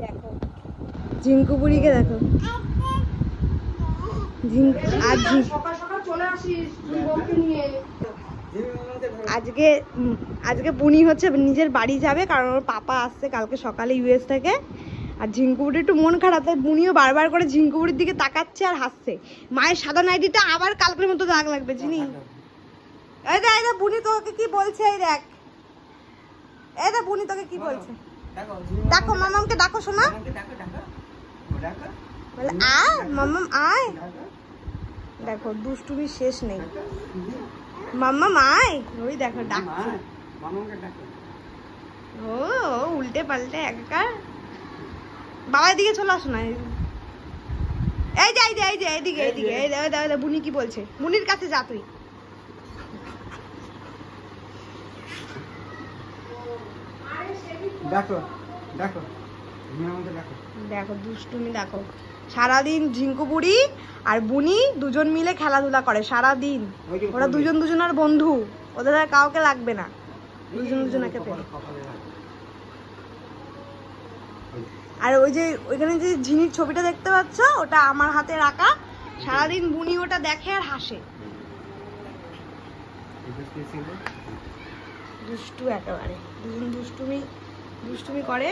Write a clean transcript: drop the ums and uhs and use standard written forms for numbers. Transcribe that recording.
দেখো ঝিঙ্কু বুড়িকে দেখো। আজকে আজকে বুনি হচ্ছে নিজের বাড়ি যাবে, কারণ ওর পাপা আসছে কালকে সকালে ইউএস থেকে। আর ঝিঙ্কু বুড়ি একটু মন খারাপ, তাই বুনিও বারবার করে ঝিঙ্কু বুড়ির দিকে তাকাচ্ছে আর হাসছে। মায়ের সাদা নাইটিটা আবার কালকের মতো দাগ লাগবে চিনি। এই দেখ বুনি তোকে কি বলছে, এই দেখ এই দেখ বুনি তোকে কি বলছে। দেখো মামামকে ডাকো শোনা, বলে আয় মামাম আয়। দেখো দুষ্টুমি শেষ নেই, মাম্মাম আয়। ওই দেখো ডাকছে, ও উল্টে পাল্টে একাকার। বাবার দিকে চলে আসো না, এই যে এই যে এই যে এইদিকে এইদিকে এই দাদা বুনি কি বলছে, বুনির কাছে যা তুই। দেখো দেখো দেখো দুষ্টুমি দেখো। সারাদিন ঝিঙ্কু বুড়ি আর বুনি দুজন মিলে খেলাধুলা করে সারাদিন। ওরা দুজন দুজনের বন্ধু, ওদের আর কাউকে লাগবে না, দুজন দুজনকে পেয়ে। আর ওই যে ওইখানে যে ঝিনির ছবিটা দেখতে পাচ্ছ, ওটা আমার হাতে রাখা। সারাদিন বুনি ওটা দেখে আর হাসে। দুষ্টু একেবারে, দুজন দুষ্টুমি দুষ্টুমি করে।